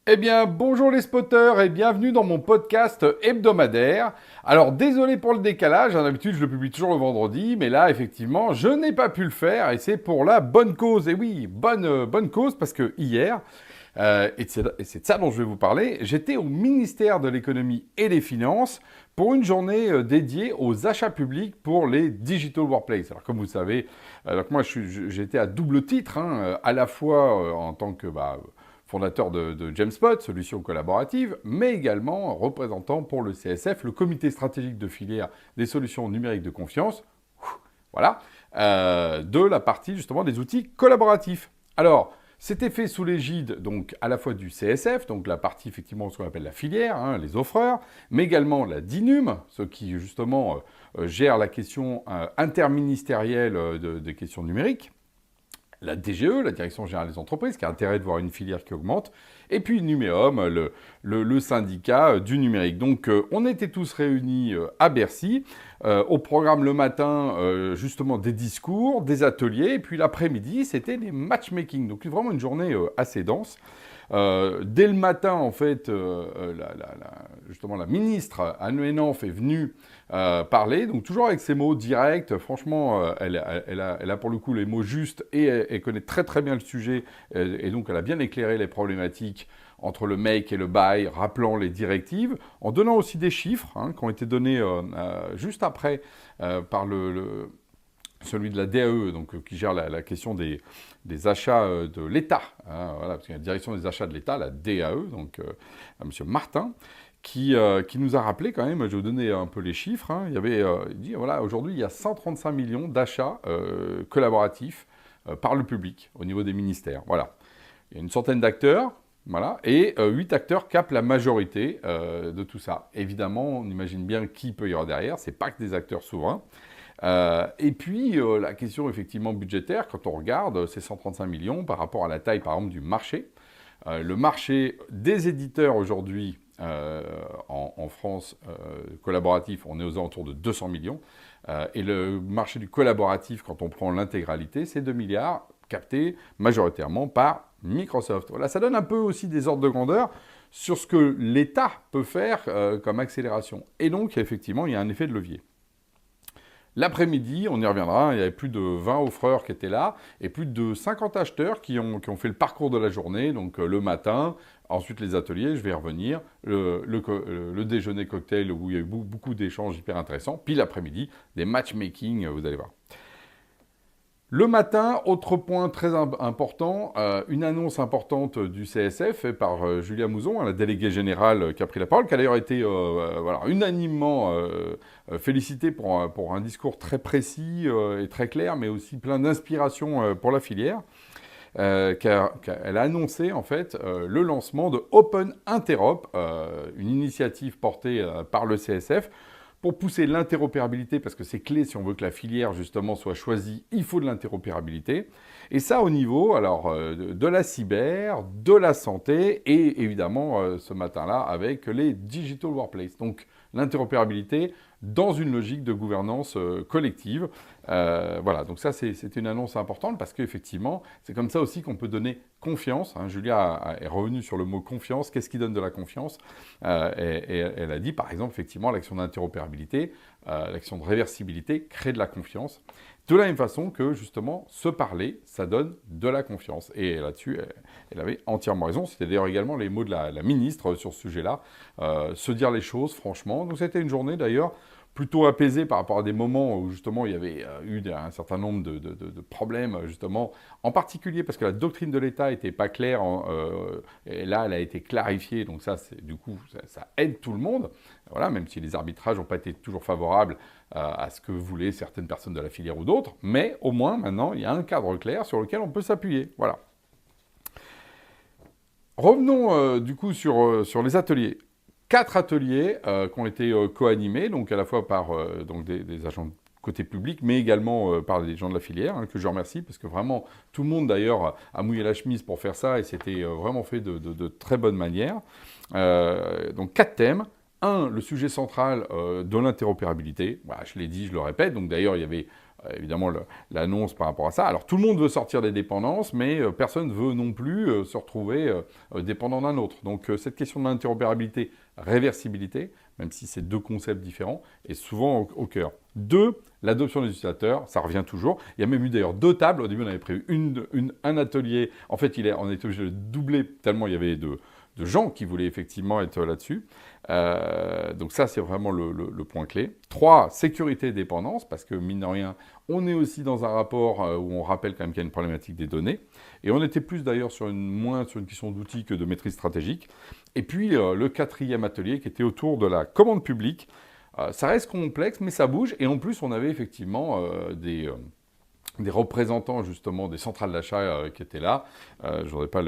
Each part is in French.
Eh bien, bonjour les spotters et bienvenue dans mon podcast hebdomadaire. Alors, désolé pour le décalage, d'habitude je le publie toujours le vendredi, mais là, effectivement, je n'ai pas pu le faire et c'est pour la bonne cause. Et oui, bonne cause parce que hier, et c'est de ça dont je vais vous parler, j'étais au ministère de l'économie et des finances pour une journée dédiée aux achats publics pour les Digital Workplace. Alors, comme vous le savez, donc moi j'étais à double titre, à la fois en tant que fondateur de Jamespot, solution collaborative, mais également représentant pour le CSF, le comité stratégique de filière des solutions numériques de confiance, voilà, de la partie justement des outils collaboratifs. Alors, c'était fait sous l'égide donc à la fois du CSF, donc la partie effectivement ce qu'on appelle la filière, les offreurs, mais également la DINUM, ceux qui justement gèrent la question interministérielle des questions numériques, la DGE, la Direction Générale des Entreprises, qui a intérêt de voir une filière qui augmente, et puis Numéum, le syndicat du numérique. Donc on était tous réunis à Bercy, au programme le matin, justement des discours, des ateliers, et puis l'après-midi, c'était des matchmaking. Donc vraiment une journée assez dense. Dès le matin, en fait, justement, la ministre Anne Henanff est venue parler, donc toujours avec ses mots directs. Franchement, elle a pour le coup les mots justes et elle connaît très très bien le sujet. Et donc, elle a bien éclairé les problématiques entre le make et le buy, rappelant les directives, en donnant aussi des chiffres qui ont été donnés juste après par celui de la DAE, donc, qui gère la question des achats de l'État. Voilà, parce qu'il y a la direction des achats de l'État, la DAE, donc M. Martin, qui nous a rappelé quand même, je vais vous donner un peu les chiffres, il dit, voilà, aujourd'hui, il y a 135 millions d'achats collaboratifs par le public au niveau des ministères. Voilà. Il y a une centaine d'acteurs, voilà, et 8 acteurs capent la majorité de tout ça. Évidemment, on imagine bien qui peut y avoir derrière, c'est pas que des acteurs souverains. Et puis, la question effectivement budgétaire, quand on regarde ces 135 millions par rapport à la taille, par exemple, du marché, le marché des éditeurs aujourd'hui en France collaboratif, on est aux alentours de 200 millions. Et le marché du collaboratif, quand on prend l'intégralité, c'est 2 milliards captés majoritairement par Microsoft. Voilà, ça donne un peu aussi des ordres de grandeur sur ce que l'État peut faire comme accélération. Et donc, effectivement, il y a un effet de levier. L'après-midi, on y reviendra, il y avait plus de 20 offreurs qui étaient là et plus de 50 acheteurs qui ont fait le parcours de la journée, donc le matin, ensuite les ateliers, je vais y revenir, le déjeuner cocktail où il y a eu beaucoup d'échanges hyper intéressants, puis l'après-midi, des matchmaking, vous allez voir. Le matin, autre point très important, une annonce importante du CSF faite par Julia Mouzon, la déléguée générale qui a pris la parole, qui a d'ailleurs été unanimement félicitée pour un discours très précis et très clair, mais aussi plein d'inspiration pour la filière. Elle a annoncé en fait le lancement de Open Interop, une initiative portée par le CSF, pour pousser l'interopérabilité, parce que c'est clé si on veut que la filière justement soit choisie, il faut de l'interopérabilité. Et ça au niveau de la cyber, de la santé et évidemment ce matin-là avec les Digital Workplace. Donc l'interopérabilité dans une logique de gouvernance collective. Voilà, donc ça c'est une annonce importante parce qu'effectivement c'est comme ça aussi qu'on peut donner confiance. Julia est revenue sur le mot confiance. Qu'est-ce qui donne de la confiance et elle a dit par exemple effectivement l'action d'interopérabilité, l'action de réversibilité crée de la confiance. De la même façon que, justement, se parler, ça donne de la confiance. Et là-dessus, elle avait entièrement raison. C'était d'ailleurs également les mots de la ministre sur ce sujet-là. Se dire les choses, franchement. Donc c'était une journée, d'ailleurs, plutôt apaisée par rapport à des moments où, justement, il y avait eu un certain nombre de problèmes, justement, en particulier parce que la doctrine de l'État n'était pas claire. Et là, elle a été clarifiée. Donc ça, du coup, ça aide tout le monde. Voilà, même si les arbitrages n'ont pas été toujours favorables à ce que voulaient certaines personnes de la filière ou d'autres, mais au moins maintenant il y a un cadre clair sur lequel on peut s'appuyer. Voilà. Revenons du coup sur les ateliers. 4 ateliers qui ont été co-animés, donc à la fois par donc des agents côté public, mais également par des gens de la filière, que je remercie, parce que vraiment tout le monde d'ailleurs a mouillé la chemise pour faire ça, et c'était vraiment fait de très bonne manière. Donc 4 thèmes. Un, le sujet central de l'interopérabilité. Voilà, je l'ai dit, je le répète. Donc d'ailleurs, il y avait évidemment l'annonce par rapport à ça. Alors tout le monde veut sortir des dépendances, mais personne ne veut non plus se retrouver dépendant d'un autre. Donc cette question de l'interopérabilité, réversibilité, même si c'est deux concepts différents, est souvent au cœur. Deux, l'adoption des utilisateurs, ça revient toujours. Il y a même eu d'ailleurs deux tables. Au début, on avait prévu un atelier. En fait, on était obligé de doubler tellement il y avait de gens qui voulaient effectivement être là-dessus. Donc ça, c'est vraiment le point clé. 3, sécurité et dépendance, parce que mine de rien, on est aussi dans un rapport où on rappelle quand même qu'il y a une problématique des données. Et on était plus d'ailleurs moins sur une question d'outils que de maîtrise stratégique. Et puis le quatrième atelier qui était autour de la commande publique. Ça reste complexe, mais ça bouge. Et en plus, on avait effectivement des représentants justement des centrales d'achat qui étaient là. Je ne voudrais pas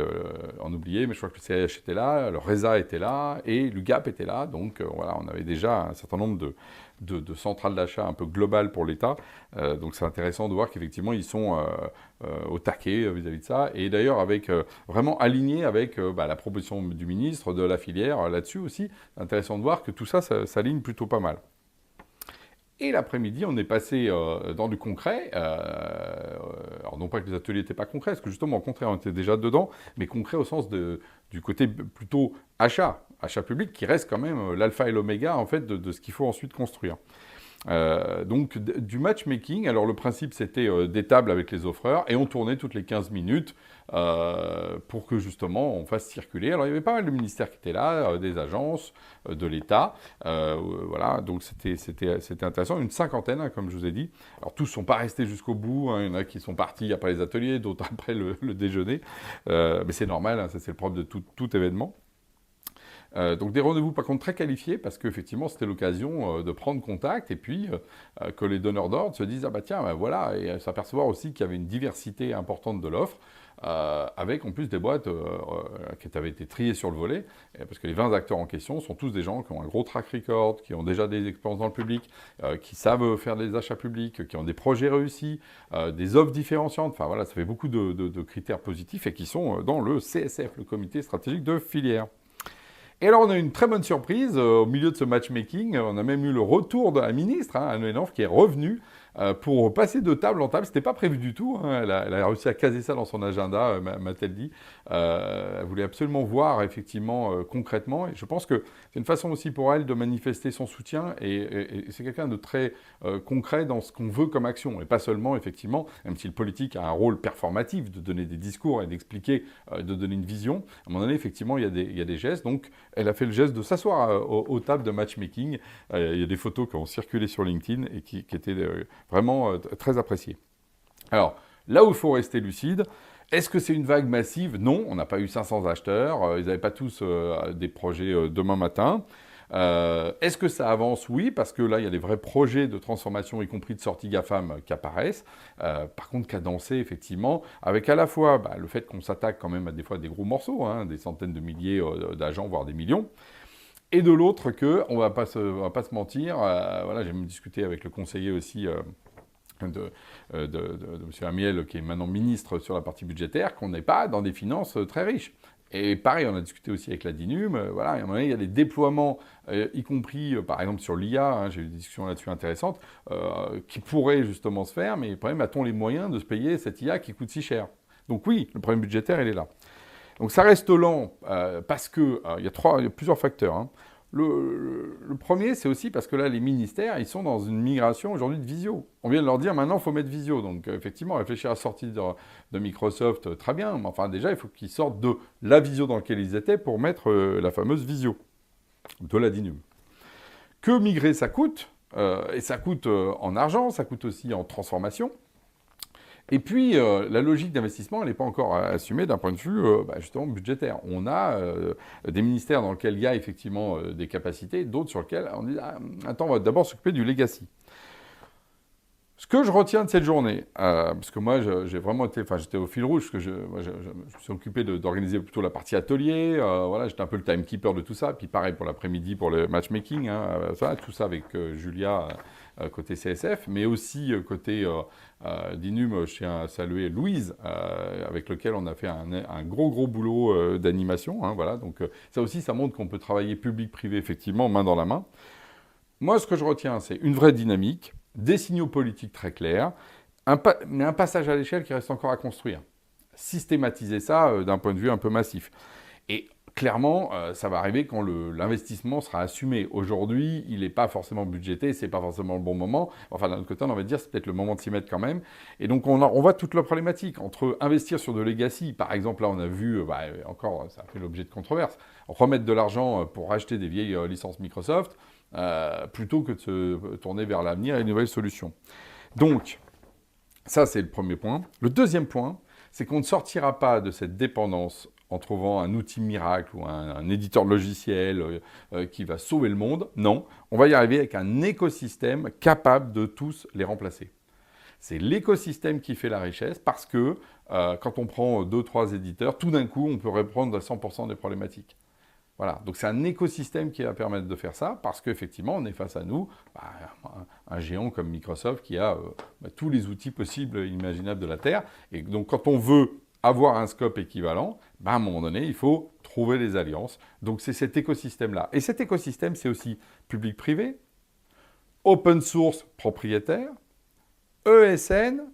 en oublier, mais je crois que le CRH était là, le RESA était là et l'UGAP était là. Donc voilà, on avait déjà un certain nombre de centrales d'achat un peu globales pour l'État. Donc c'est intéressant de voir qu'effectivement ils sont au taquet vis-à-vis de ça. Et d'ailleurs avec vraiment aligné avec la proposition du ministre, de la filière là-dessus aussi. C'est intéressant de voir que tout ça s'aligne plutôt pas mal. Et l'après-midi, on est passé dans du concret. Alors non pas que les ateliers n'étaient pas concrets, parce que justement, au contraire, on était déjà dedans, mais concret au sens du côté plutôt achat public, qui reste quand même l'alpha et l'oméga en fait de ce qu'il faut ensuite construire. Donc du matchmaking, alors le principe c'était des tables avec les offreurs et on tournait toutes les 15 minutes pour que justement on fasse circuler. Alors il y avait pas mal de ministères qui étaient là, des agences, de l'État, voilà, donc c'était intéressant, une cinquantaine hein, comme je vous ai dit. Alors tous ne sont pas restés jusqu'au bout, hein. Il y en a qui sont partis après les ateliers, d'autres après le déjeuner, mais c'est normal, hein, ça c'est le propre de tout événement. Donc des rendez-vous par contre très qualifiés parce qu'effectivement c'était l'occasion de prendre contact et puis que les donneurs d'ordre se disent ah bah tiens bah voilà et s'apercevoir aussi qu'il y avait une diversité importante de l'offre avec en plus des boîtes qui avaient été triées sur le volet parce que les 20 acteurs en question sont tous des gens qui ont un gros track record, qui ont déjà des expériences dans le public, qui savent faire des achats publics, qui ont des projets réussis, des offres différenciantes, enfin voilà ça fait beaucoup de critères positifs et qui sont dans le CSF, le comité stratégique de filière. Et alors, on a eu une très bonne surprise au milieu de ce matchmaking. On a même eu le retour de la ministre, Anne Henhoff, qui est revenue pour passer de table en table. Ce n'était pas prévu du tout. Hein. Elle a réussi à caser ça dans son agenda, m'a-t-elle dit. Elle voulait absolument voir, effectivement, concrètement. Et je pense que c'est une façon aussi pour elle de manifester son soutien. Et c'est quelqu'un de très concret dans ce qu'on veut comme action. Et pas seulement, effectivement, même si le politique a un rôle performatif de donner des discours et d'expliquer, de donner une vision. À un moment donné, effectivement, il y a des gestes. Donc, elle a fait le geste de s'asseoir aux tables de matchmaking. Il y a des photos qui ont circulé sur LinkedIn et qui étaient vraiment très appréciées. Alors, là où il faut rester lucide, est-ce que c'est une vague massive? Non, on n'a pas eu 500 acheteurs. Ils n'avaient pas tous des projets demain matin. Est-ce que ça avance? Oui, parce que là, il y a des vrais projets de transformation, y compris de sortie GAFAM, qui apparaissent. Par contre, cadencés, effectivement, avec à la fois le fait qu'on s'attaque quand même à des fois des gros morceaux, hein, des centaines de milliers d'agents, voire des millions. Et de l'autre on ne va pas se mentir, voilà, j'ai même discuté avec le conseiller aussi de M. Amiel, qui est maintenant ministre sur la partie budgétaire, qu'on n'est pas dans des finances très riches. Et pareil, on a discuté aussi avec la DINUM, voilà, à un moment donné, il y a des déploiements, y compris par exemple sur l'IA, hein, j'ai eu des discussions là-dessus intéressantes, qui pourraient justement se faire, mais le problème, a-t-on les moyens de se payer cette IA qui coûte si cher? Donc oui, le problème budgétaire, il est là. Donc ça reste lent parce que il y a plusieurs facteurs. Hein. Le premier, c'est aussi parce que là, les ministères, ils sont dans une migration aujourd'hui de visio. On vient de leur dire, maintenant, il faut mettre visio. Donc, effectivement, réfléchir à sortir de Microsoft, très bien. Mais enfin, déjà, il faut qu'ils sortent de la visio dans laquelle ils étaient pour mettre la fameuse visio de la DINUM. Que migrer, ça coûte. Et ça coûte en argent, ça coûte aussi en transformation. Et puis, la logique d'investissement, elle n'est pas encore assumée d'un point de vue justement budgétaire. On a des ministères dans lesquels il y a effectivement des capacités, d'autres sur lesquels on dit attends, on va d'abord s'occuper du legacy. Ce que je retiens de cette journée, parce que moi j'ai vraiment été, j'étais au fil rouge, parce que je me suis occupé d'organiser plutôt la partie atelier, voilà, j'étais un peu le timekeeper de tout ça, puis pareil pour l'après-midi pour le matchmaking, hein, tout ça avec Julia côté CSF, mais aussi côté d'Inum, je tiens à saluer Louise, avec lequel on a fait un gros boulot d'animation, hein, voilà, donc ça aussi ça montre qu'on peut travailler public-privé effectivement, main dans la main. Moi ce que je retiens c'est une vraie dynamique, des signaux politiques très clairs, mais un passage à l'échelle qui reste encore à construire. Systématiser ça d'un point de vue un peu massif. Et clairement, ça va arriver quand l'investissement sera assumé. Aujourd'hui, il n'est pas forcément budgété, c'est pas forcément le bon moment. Enfin, d'un autre côté, on va dire, c'est peut-être le moment de s'y mettre quand même. Et donc, on voit toute la problématique entre investir sur de legacy. Par exemple, là, on a vu, encore, ça a fait l'objet de controverses, remettre de l'argent pour racheter des vieilles licences Microsoft, plutôt que de se tourner vers l'avenir et les nouvelles solutions. Donc, ça, c'est le premier point. Le deuxième point, c'est qu'on ne sortira pas de cette dépendance en trouvant un outil miracle ou un éditeur de logiciel qui va sauver le monde. Non, on va y arriver avec un écosystème capable de tous les remplacer. C'est l'écosystème qui fait la richesse parce que quand on prend 2-3 éditeurs, tout d'un coup, on peut répondre à 100% des problématiques. Voilà, donc c'est un écosystème qui va permettre de faire ça, parce qu'effectivement, on est face à nous, un géant comme Microsoft qui a tous les outils possibles et imaginables de la Terre. Et donc, quand on veut avoir un scope équivalent, à un moment donné, il faut trouver les alliances. Donc, c'est cet écosystème-là. Et cet écosystème, c'est aussi public-privé, open source propriétaire, ESN,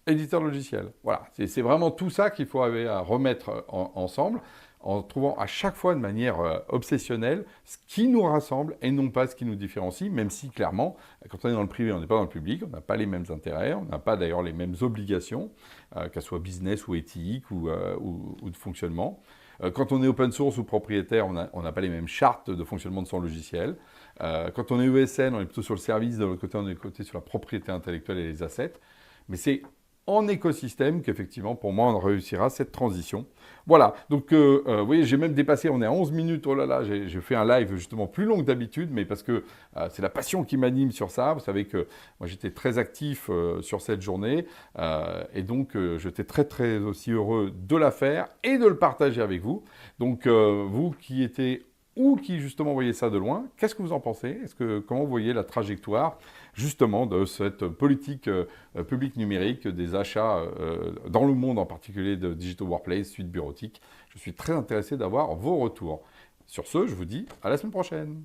éditeur logiciel. Voilà, c'est vraiment tout ça qu'il faut remettre ensemble, en trouvant à chaque fois de manière obsessionnelle ce qui nous rassemble et non pas ce qui nous différencie, même si clairement, quand on est dans le privé, on n'est pas dans le public, on n'a pas les mêmes intérêts, on n'a pas d'ailleurs les mêmes obligations, qu'elles soient business ou éthiques ou de fonctionnement. Quand on est open source ou propriétaire, on n'a pas les mêmes chartes de fonctionnement de son logiciel. Quand on est ESN, on est plutôt sur le service, de l'autre côté, on est sur la propriété intellectuelle et les assets. Mais c'est en écosystème qu'effectivement, pour moi, on réussira cette transition. Voilà, donc vous voyez, j'ai même dépassé, on est à 11 minutes, oh là là, j'ai fait un live justement plus long que d'habitude, mais parce que c'est la passion qui m'anime sur ça. Vous savez que moi, j'étais très actif sur cette journée, et donc j'étais très très aussi heureux de la faire et de le partager avec vous. Donc vous qui étiez ou qui justement voyez ça de loin, qu'est-ce que vous en pensez? Comment vous voyez la trajectoire justement de cette politique publique numérique des achats dans le monde en particulier de Digital Workplace, suite bureautique? Je suis très intéressé d'avoir vos retours. Sur ce, je vous dis à la semaine prochaine.